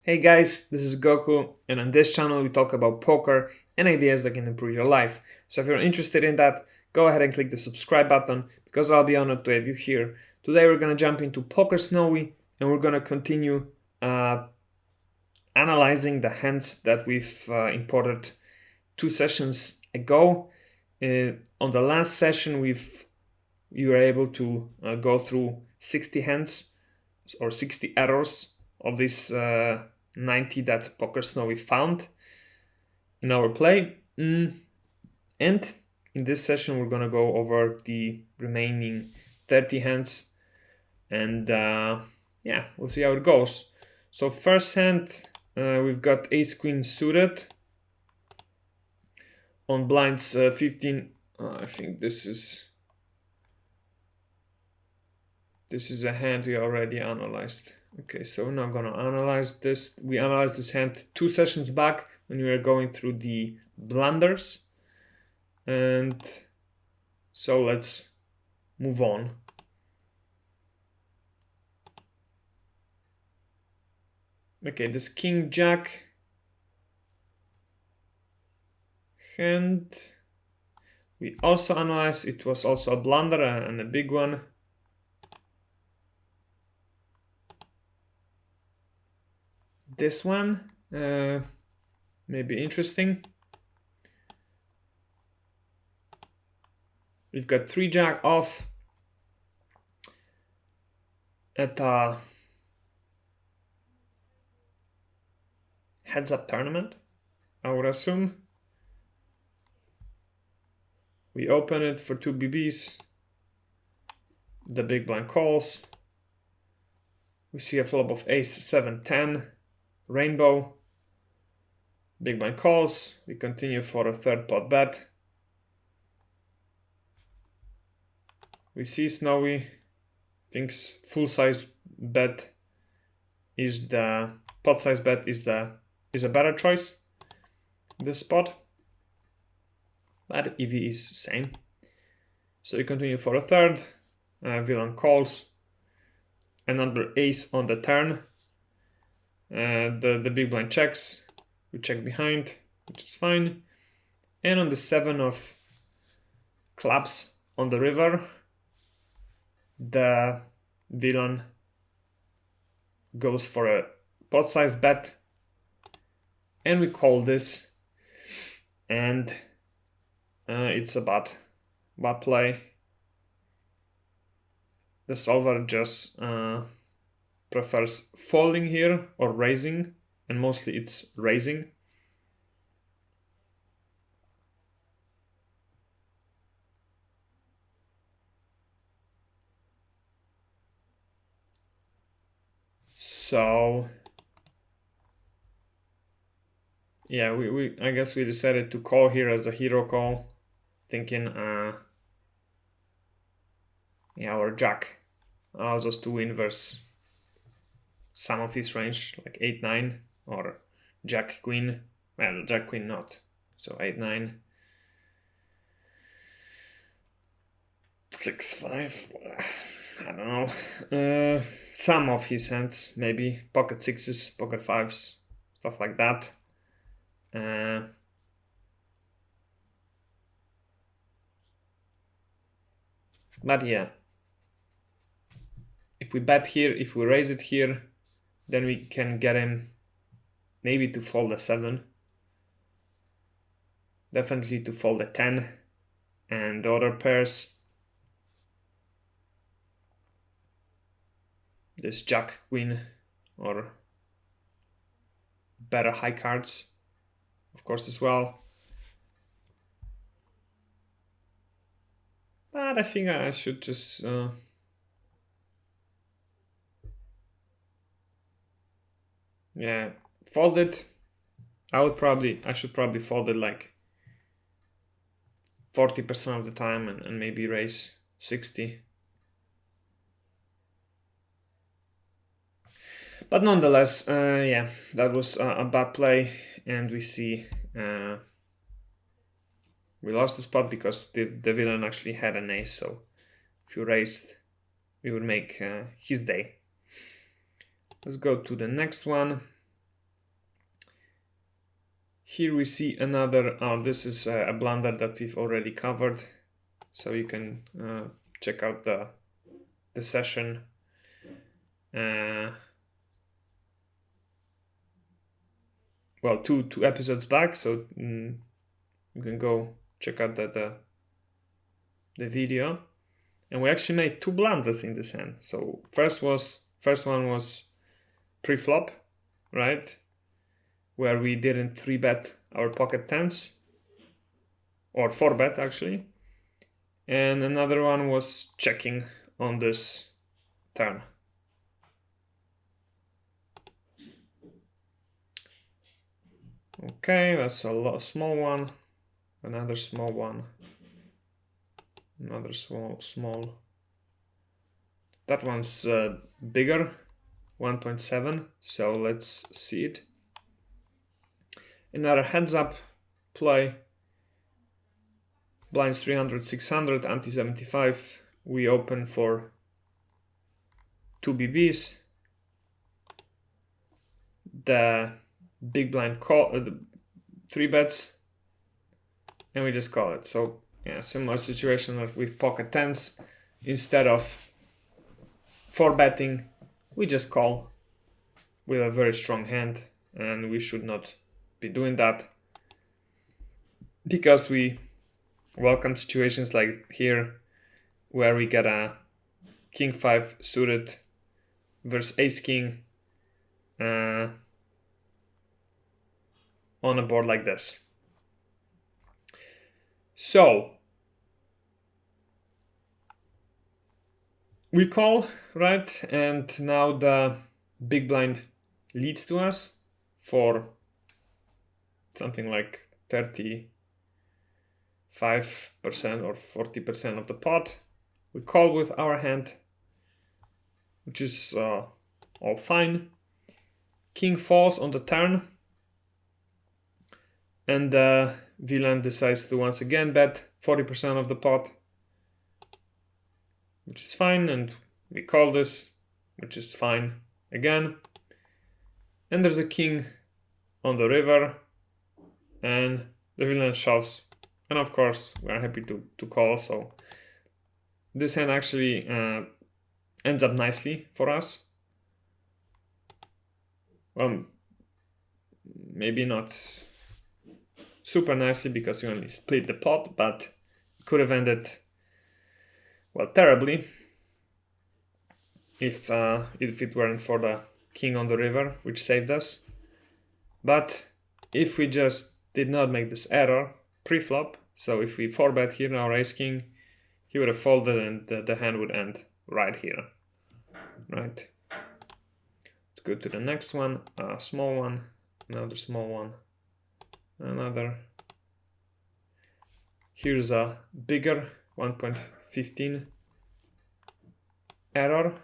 Hey guys, this is Goku, and on this channel we talk about poker and ideas that can improve your life. So if you're interested in that, go ahead and click the subscribe button because I'll be honored to have you here. Today we're gonna jump into Poker Snowie and we're gonna continue analyzing the hands that we've imported 2 sessions ago. On the last session, we were able to go through 60 hands or 60 errors of this 90 that Poker Snowie found in our play. And in this session, we're gonna go over the remaining 30 hands, and yeah, we'll see how it goes. So first hand, we've got Ace Queen suited on blinds 15. I think this is a hand we already analyzed. Okay, so we're not gonna analyze this. We analyzed this hand 2 sessions back when we were going through the blunders. And so let's move on. Okay, this King Jack hand, we also analyzed. It was also a blunder and a big one. This one may be interesting. We've got 3 Jack off at a heads up tournament, I would assume. We open it for 2 BBs. The big blind calls. We see a flop of ace 7 10, rainbow. Big blind calls. We continue for a third pot bet. We see Snowie thinks full size bet is the pot size bet is a better choice this spot, but EV is same. So we continue for a third. Villain calls. Another ace on the turn. The big blind checks. We check behind, which is fine. And on the 7 of clubs on the river, the villain goes for a pot size bet, and we call this, and it's a bad play. The solver just prefers folding here or raising, and mostly it's raising. So yeah, we I guess we decided to call here as a hero call, thinking yeah, our jack allows us to inverse some of his range, like 8-9 or jack queen. Well, jack queen not, so 8-9, 6-5. I don't know. Some of his hands, maybe pocket sixes, pocket fives, stuff like that. But yeah, if we bet here, if we raise it here, then we can get him maybe to fold a 7. Definitely to fold a 10. And the other pairs, this jack queen or better high cards, of course, as well. But I think I should just yeah, fold it. I should probably fold it like 40% of the time and maybe raise 60. But nonetheless, yeah, that was a bad play, and we see we lost the spot because the villain actually had an ace, so if you raised, we would make his day. Let's go to the next one. Here we see another, this is a blunder that we've already covered. So you can check out the session. Well, two episodes back, so you can go check out the video. And we actually made two blunders in this hand. So first one was pre-flop, right? Where we didn't 3-bet our pocket tens, or 4-bet actually. And another one was checking on this turn. Okay, that's a small one. Another small one. Another small. That one's bigger, 1.7. So let's see it. Another heads up play. Blinds 300, 600, ante 75. We open for 2 BBs. The big blind call, the 3 bets, and we just call it. So yeah, similar situation with pocket tens. Instead of 4-betting, we just call with a very strong hand, and we should not be doing that because we welcome situations like here where we get a king 5 suited versus ace king on a board like this. So we call, right? And now the big blind leads to us for something like 35% or 40% of the pot. We call with our hand, which is all fine. King falls on the turn, and the villain decides to once again bet 40% of the pot, which is fine, and we call this, which is fine again. And there's a king on the river, and the villain shoves, and of course we are happy to call. So this hand actually ends up nicely for us. Well, maybe not super nicely because we only split the pot, but it could have ended, well, terribly if it weren't for the king on the river, which saved us. But if we just did not make this error pre-flop, so if we 4-bet here our ace king, he would have folded and the hand would end right here, right? Let's go to the next one, a small one, another small one, another. Here's a bigger 1.15 error.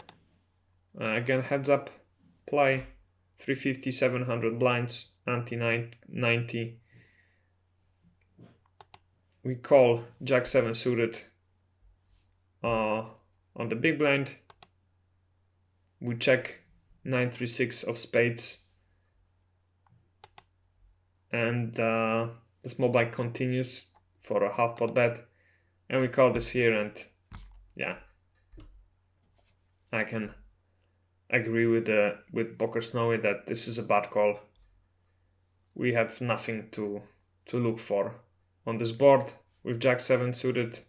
Again, heads up play, 350, 700 blinds, ante 90. We call Jack 7 suited on the big blind. We check 936 of spades, and the small blind continues for a half pot bet, and we call this here. And yeah, I can agree with Poker Snowie that this is a bad call. We have nothing to look for on this board with Jack 7 suited,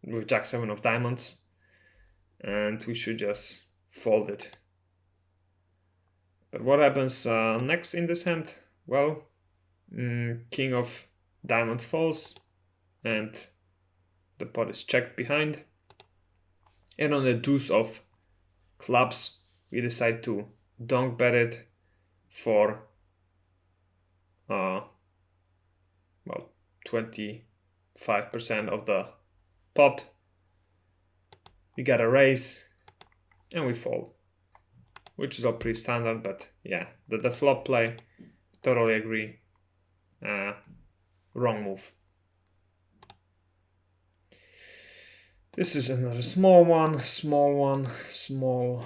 with Jack 7 of diamonds, and we should just fold it. But what happens next in this hand? Well, king of diamonds falls, and the pot is checked behind. And on the deuce of clubs, we decide to donk bet it for well, 25% of the pot. We got a raise and we fold, which is all pretty standard. But yeah, the flop play, totally agree, wrong move. This is another small one, small.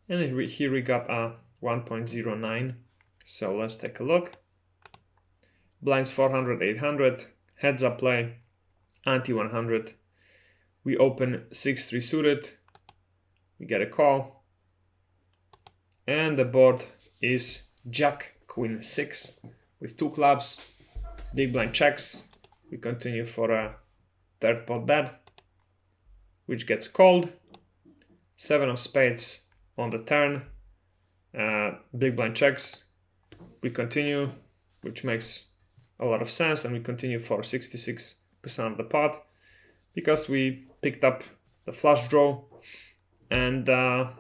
And here we got a 1.09. So let's take a look. Blinds 400, 800, heads up play, ante 100. We open 6-3 suited, we get a call, and the board is Jack Queen 6 with 2 clubs. Big blind checks. We continue for a third pot bet, which gets called. 7 of spades on the turn. Big blind checks. We continue, which makes a lot of sense, and we continue for 66% of the pot because we picked up the flush draw, and the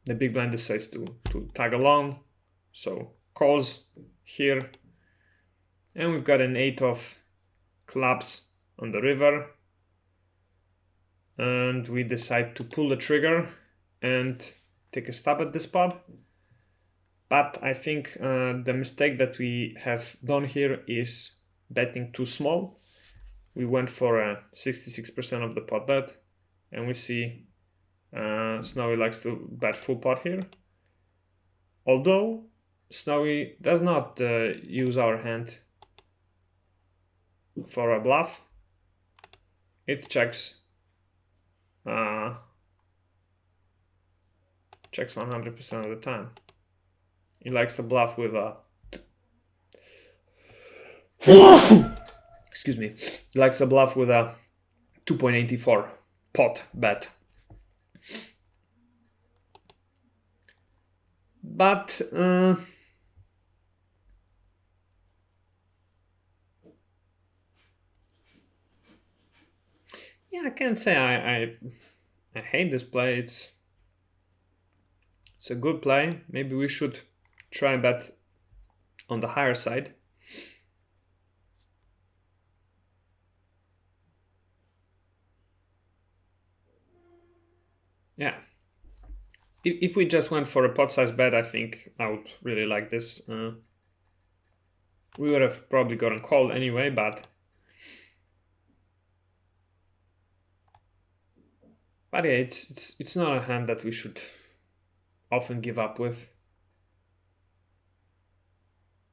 big blind decides to tag along, so calls here, and we've got an 8 of clubs on the river, and we decide to pull the trigger and take a stab at this pot. But I think the mistake that we have done here is betting too small. We went for 66% of the pot bet, and we see Snowy likes to bet full pot here. Although Snowy does not use our hand for a bluff, it checks 100% of the time. He likes to bluff with a excuse me. He likes to bluff with a 2.84 pot bet. But yeah, I can't say I hate this play. It's a good play. Maybe we should try and bet on the higher side. Yeah. If we just went for a pot size bet, I think I would really like this. We would have probably gotten called anyway, but yeah, it's not a hand that we should often give up with,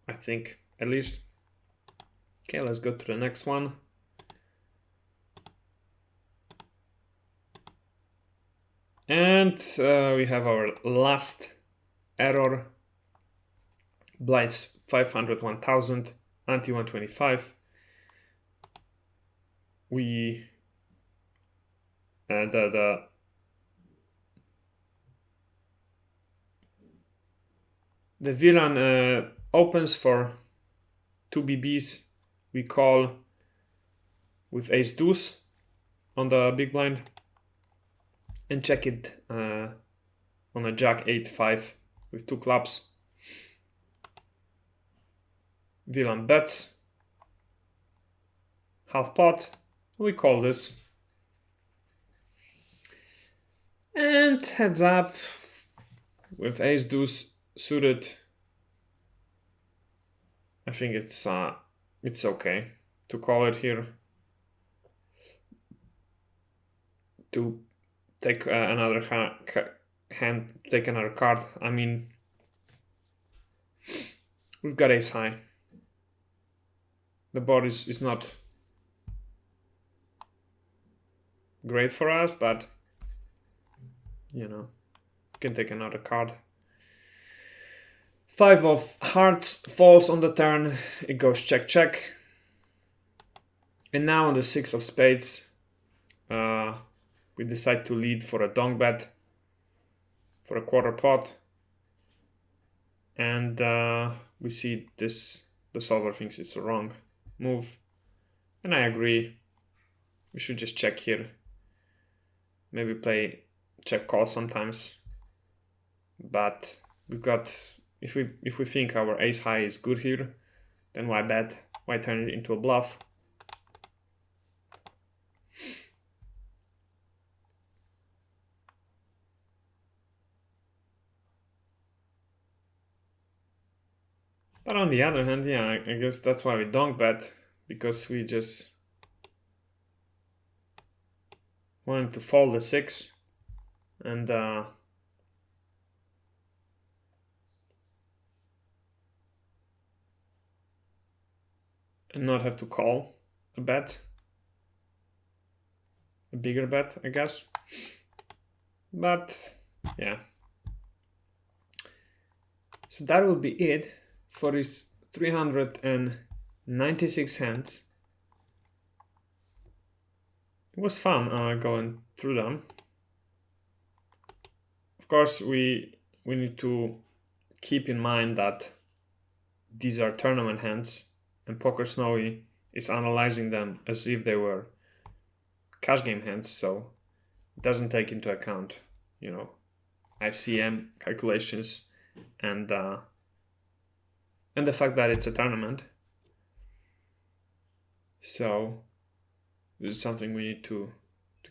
I think, at least. Okay, let's go to the next one. And we have our last error. Blinds 500, 1000, ante 125. We the villain opens for 2 BBs. We call with ace deuce on the big blind and check it on a jack 8-5 with 2 clubs. Villain bets half pot. We call this. And heads up with ace deuce suited. I think it's okay to call it here. To take another hand, take another card. I mean, we've got ace high. The board is not great for us, but you know, can take another card. 5 of hearts falls on the turn. It goes check, check. And now on the 6 of spades, we decide to lead for a donk bet for a quarter pot. And we see this, the solver thinks it's a wrong move. And I agree. We should just check here. Maybe play check call sometimes. But we've got, if we think our ace high is good here, then why bet? Why turn it into a bluff? But on the other hand, yeah, I guess that's why we don't bet, because we just wanted to fold the 6 and and not have to call a bet, a bigger bet, I guess. But yeah, so that will be it for this 396 hands. It was fun going through them. Of course, we need to keep in mind that these are tournament hands, and Poker Snowie is analyzing them as if they were cash game hands, so it doesn't take into account, ICM calculations and the fact that it's a tournament. So this is something we need to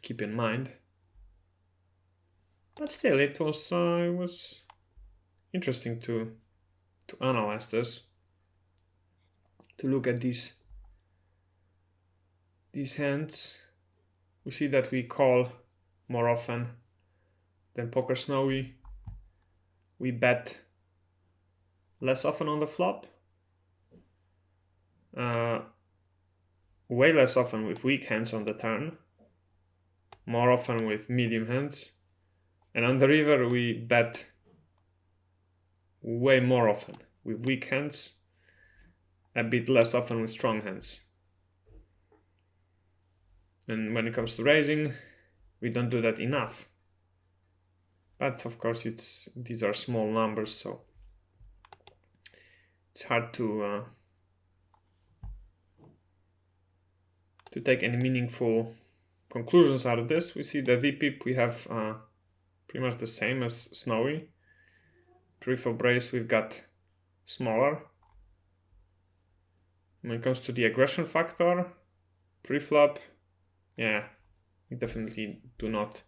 keep in mind. But still, it was interesting to analyze this, to look at these hands. We see that we call more often than Poker Snowie. We bet less often on the flop. Way less often with weak hands on the turn. More often with medium hands. And on the river we bet way more often with weak hands, a bit less often with strong hands. And when it comes to raising, we don't do that enough. But of course these are small numbers, so it's hard to take any meaningful conclusions out of this. We see the VPIP, we have pretty much the same as Snowie. Pre-flop raise, we've got smaller. When it comes to the aggression factor, pre-flop, yeah, we definitely do not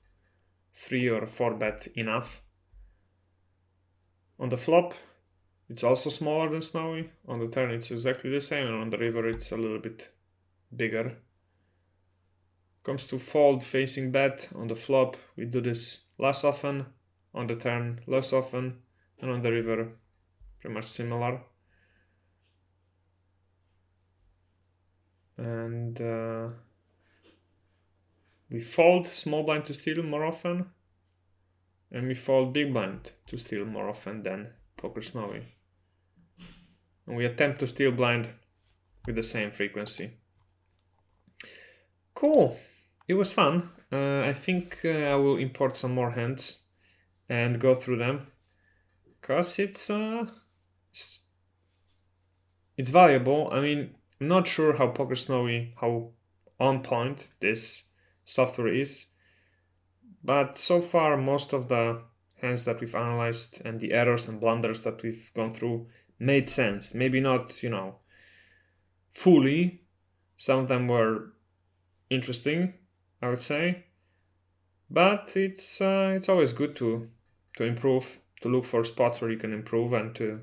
3 or 4 bet enough. On the flop, it's also smaller than Snowie. On the turn, it's exactly the same, and on the river, it's a little bit bigger. Comes to fold facing bet, on the flop, we do this less often. On the turn, less often, and on the river, pretty much similar. And we fold small blind to steal more often, and we fold big blind to steal more often than Poker Snowie. And we attempt to steal blind with the same frequency. Cool, it was fun. I think I will import some more hands and go through them, because it's valuable. I mean, I'm not sure how Poker Snowie, how on point this software is, but so far most of the hands that we've analyzed and the errors and blunders that we've gone through made sense. Maybe not, fully. Some of them were interesting, I would say, but it's always good to improve, to look for spots where you can improve, and to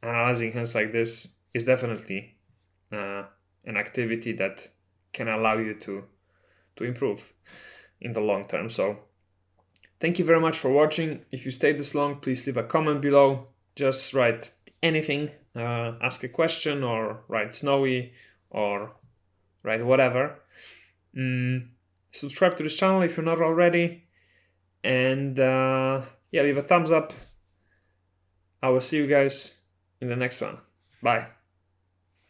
analyzing hands like this is definitely an activity that can allow you to improve in the long term. So thank you very much for watching. If you stayed this long, please leave a comment below. Just write anything, ask a question, or write Snowie, or write whatever. Subscribe to this channel if you're not already, and leave a thumbs up. I will see you guys in the next one. Bye.